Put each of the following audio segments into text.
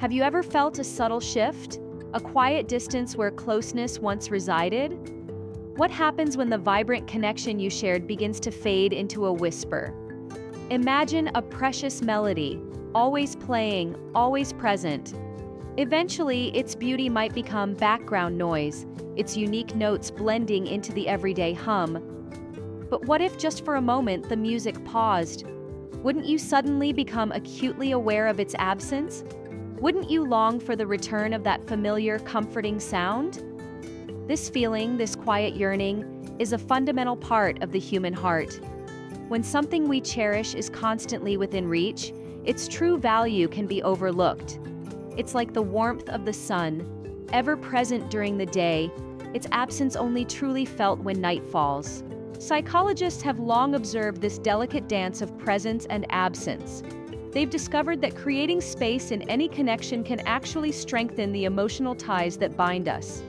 Have you ever felt a subtle shift? A quiet distance where closeness once resided? What happens when the vibrant connection you shared begins to fade into a whisper? Imagine a precious melody, always playing, always present. Eventually, its beauty might become background noise, its unique notes blending into the everyday hum. But what if just for a moment the music paused? Wouldn't you suddenly become acutely aware of its absence? Wouldn't you long for the return of that familiar, comforting sound? This feeling, this quiet yearning, is a fundamental part of the human heart. When something we cherish is constantly within reach, its true value can be overlooked. It's like the warmth of the sun, ever present during the day, its absence only truly felt when night falls. Psychologists have long observed this delicate dance of presence and absence. They've discovered that creating space in any connection can actually strengthen the emotional ties that bind us.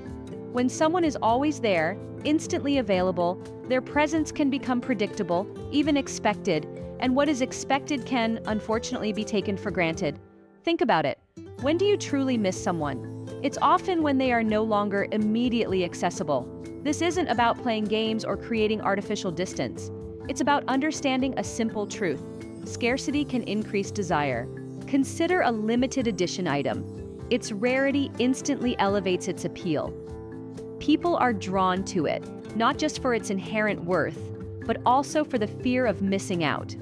When someone is always there, instantly available, their presence can become predictable, even expected, and what is expected can, unfortunately, be taken for granted. Think about it. When do you truly miss someone? It's often when they are no longer immediately accessible. This isn't about playing games or creating artificial distance. It's about understanding a simple truth. Scarcity can increase desire. Consider a limited edition item. Its rarity instantly elevates its appeal. People are drawn to it, not just for its inherent worth, but also for the fear of missing out.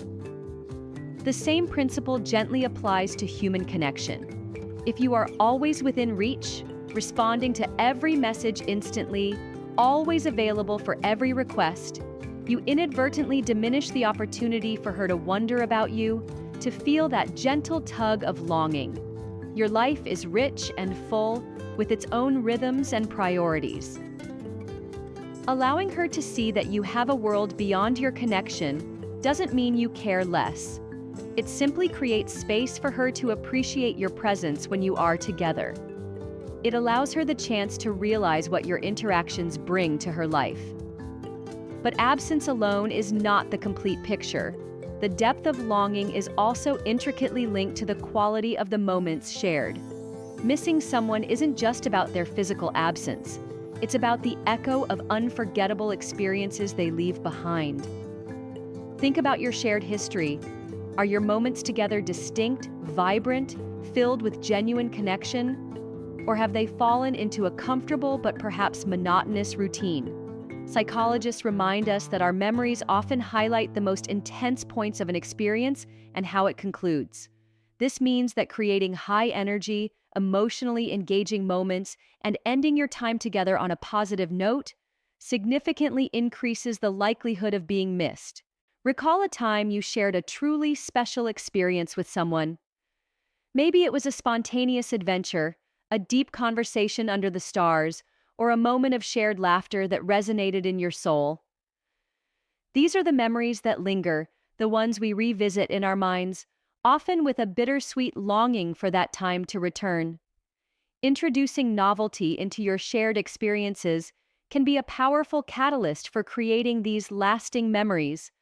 The same principle gently applies to human connection. If you are always within reach, responding to every message instantly, always available for every request, you inadvertently diminish the opportunity for her to wonder about you, to feel that gentle tug of longing. Your life is rich and full, with its own rhythms and priorities. Allowing her to see that you have a world beyond your connection doesn't mean you care less. It simply creates space for her to appreciate your presence when you are together. It allows her the chance to realize what your interactions bring to her life. But absence alone is not the complete picture. The depth of longing is also intricately linked to the quality of the moments shared. Missing someone isn't just about their physical absence. It's about the echo of unforgettable experiences they leave behind. Think about your shared history. Are your moments together distinct, vibrant, filled with genuine connection? Or have they fallen into a comfortable but perhaps monotonous routine? Psychologists remind us that our memories often highlight the most intense points of an experience and how it concludes. This means that creating high-energy, emotionally engaging moments and ending your time together on a positive note significantly increases the likelihood of being missed. Recall a time you shared a truly special experience with someone. Maybe it was a spontaneous adventure, a deep conversation under the stars, or a moment of shared laughter that resonated in your soul. These are the memories that linger, the ones we revisit in our minds, often with a bittersweet longing for that time to return. Introducing novelty into your shared experiences can be a powerful catalyst for creating these lasting memories.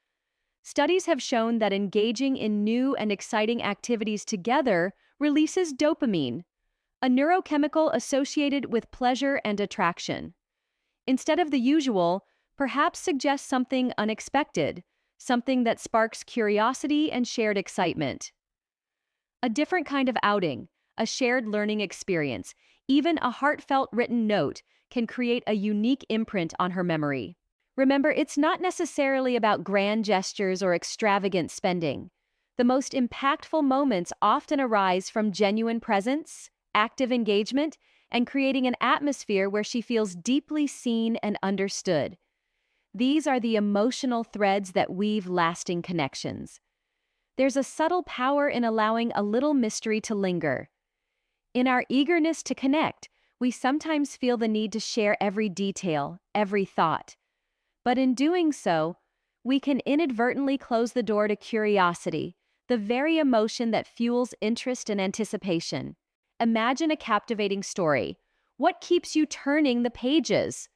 Studies have shown that engaging in new and exciting activities together releases dopamine, a neurochemical associated with pleasure and attraction. Instead of the usual, perhaps suggest something unexpected, something that sparks curiosity and shared excitement. A different kind of outing, a shared learning experience, even a heartfelt written note can create a unique imprint on her memory. Remember, it's not necessarily about grand gestures or extravagant spending. The most impactful moments often arise from genuine presence, active engagement, and creating an atmosphere where she feels deeply seen and understood. These are the emotional threads that weave lasting connections. There's a subtle power in allowing a little mystery to linger. In our eagerness to connect, we sometimes feel the need to share every detail, every thought. But in doing so, we can inadvertently close the door to curiosity, the very emotion that fuels interest and anticipation. Imagine a captivating story. What keeps you turning the pages?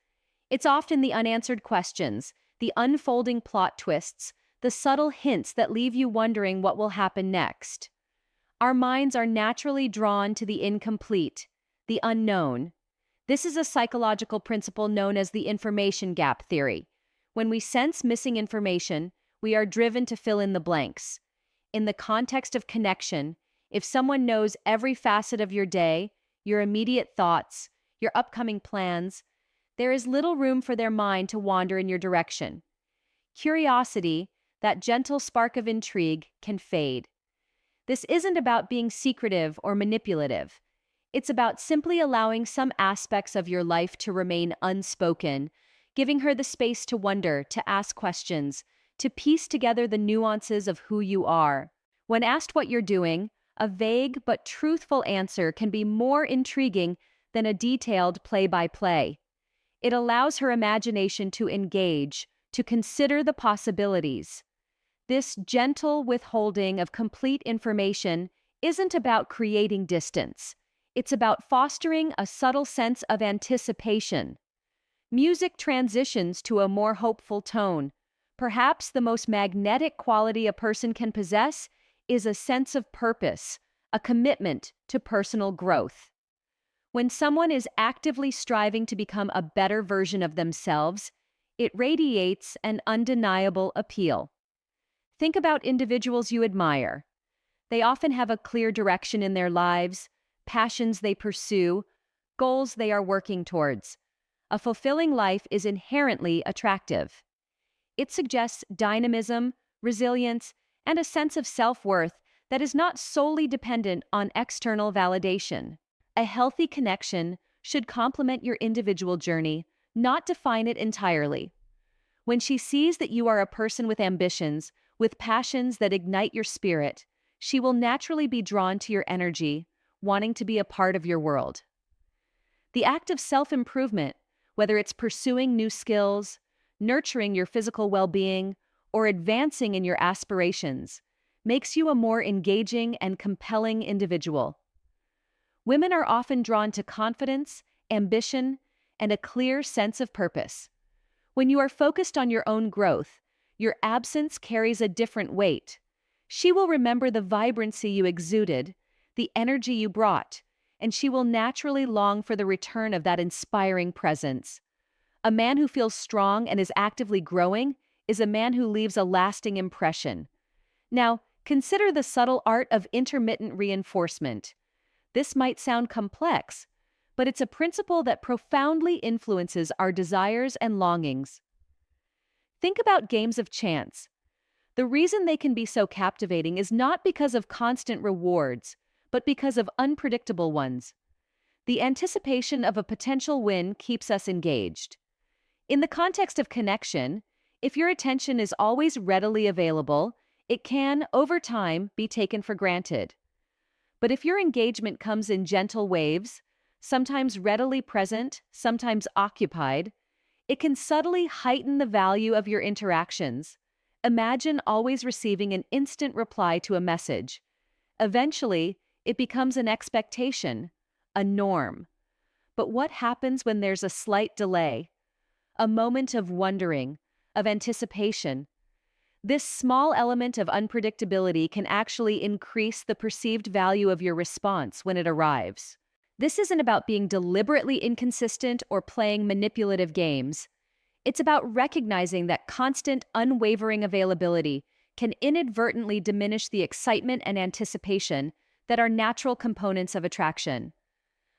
It's often the unanswered questions, the unfolding plot twists, the subtle hints that leave you wondering what will happen next. Our minds are naturally drawn to the incomplete, the unknown. This is a psychological principle known as the information gap theory. When we sense missing information, we are driven to fill in the blanks. In the context of connection, if someone knows every facet of your day, your immediate thoughts, your upcoming plans, there is little room for their mind to wander in your direction. Curiosity, that gentle spark of intrigue, can fade. This isn't about being secretive or manipulative. It's about simply allowing some aspects of your life to remain unspoken, giving her the space to wonder, to ask questions, to piece together the nuances of who you are. When asked what you're doing, a vague but truthful answer can be more intriguing than a detailed play-by-play. It allows her imagination to engage, to consider the possibilities. This gentle withholding of complete information isn't about creating distance. It's about fostering a subtle sense of anticipation. Music transitions to a more hopeful tone. Perhaps the most magnetic quality a person can possess is a sense of purpose, a commitment to personal growth. When someone is actively striving to become a better version of themselves, it radiates an undeniable appeal. Think about individuals you admire. They often have a clear direction in their lives, passions they pursue, goals they are working towards. A fulfilling life is inherently attractive. It suggests dynamism, resilience, and a sense of self-worth that is not solely dependent on external validation. A healthy connection should complement your individual journey, not define it entirely. When she sees that you are a person with ambitions, with passions that ignite your spirit, she will naturally be drawn to your energy, wanting to be a part of your world. The act of self-improvement, whether it's pursuing new skills, nurturing your physical well-being, or advancing in your aspirations, makes you a more engaging and compelling individual. Women are often drawn to confidence, ambition, and a clear sense of purpose. When you are focused on your own growth, your absence carries a different weight. She will remember the vibrancy you exuded, the energy you brought, and she will naturally long for the return of that inspiring presence. A man who feels strong and is actively growing is a man who leaves a lasting impression. Now, consider the subtle art of intermittent reinforcement. This might sound complex, but it's a principle that profoundly influences our desires and longings. Think about games of chance. The reason they can be so captivating is not because of constant rewards, but because of unpredictable ones. The anticipation of a potential win keeps us engaged. In the context of connection, if your attention is always readily available, it can, over time, be taken for granted. But if your engagement comes in gentle waves, sometimes readily present, sometimes occupied, it can subtly heighten the value of your interactions. Imagine always receiving an instant reply to a message. Eventually, it becomes an expectation, a norm. But what happens when there's a slight delay? A moment of wondering, of anticipation? This small element of unpredictability can actually increase the perceived value of your response when it arrives. This isn't about being deliberately inconsistent or playing manipulative games. It's about recognizing that constant, unwavering availability can inadvertently diminish the excitement and anticipation that are natural components of attraction.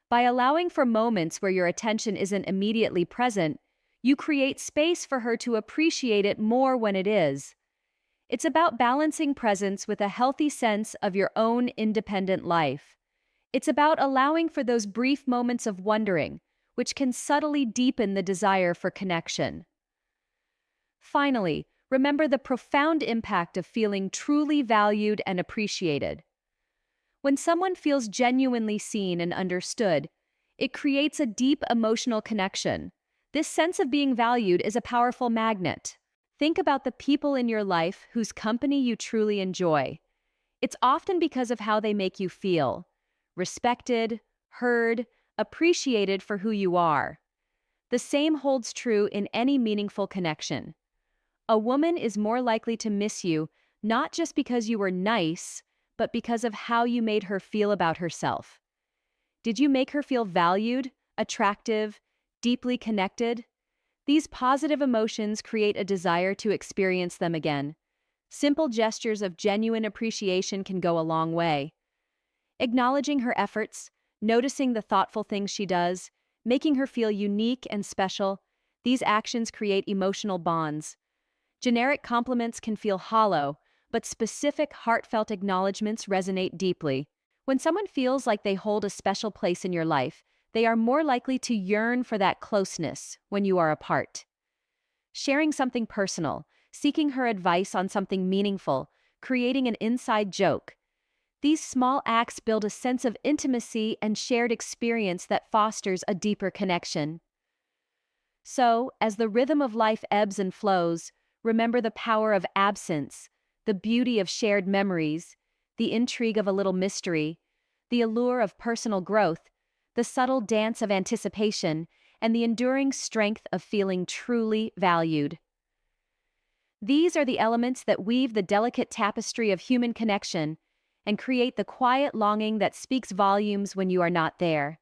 By allowing for moments where your attention isn't immediately present, you create space for her to appreciate it more when it is. It's about balancing presence with a healthy sense of your own independent life. It's about allowing for those brief moments of wondering, which can subtly deepen the desire for connection. Finally, remember the profound impact of feeling truly valued and appreciated. When someone feels genuinely seen and understood, it creates a deep emotional connection. This sense of being valued is a powerful magnet. Think about the people in your life whose company you truly enjoy. It's often because of how they make you feel: respected, heard, appreciated for who you are. The same holds true in any meaningful connection. A woman is more likely to miss you not just because you were nice, but because of how you made her feel about herself. Did you make her feel valued, attractive, deeply connected? These positive emotions create a desire to experience them again. Simple gestures of genuine appreciation can go a long way. Acknowledging her efforts, noticing the thoughtful things she does, making her feel unique and special, these actions create emotional bonds. Generic compliments can feel hollow, but specific, heartfelt acknowledgments resonate deeply. When someone feels like they hold a special place in your life, they are more likely to yearn for that closeness when you are apart. Sharing something personal, seeking her advice on something meaningful, creating an inside joke. These small acts build a sense of intimacy and shared experience that fosters a deeper connection. So, as the rhythm of life ebbs and flows, remember the power of absence, the beauty of shared memories, the intrigue of a little mystery, the allure of personal growth, the subtle dance of anticipation, and the enduring strength of feeling truly valued. These are the elements that weave the delicate tapestry of human connection and create the quiet longing that speaks volumes when you are not there.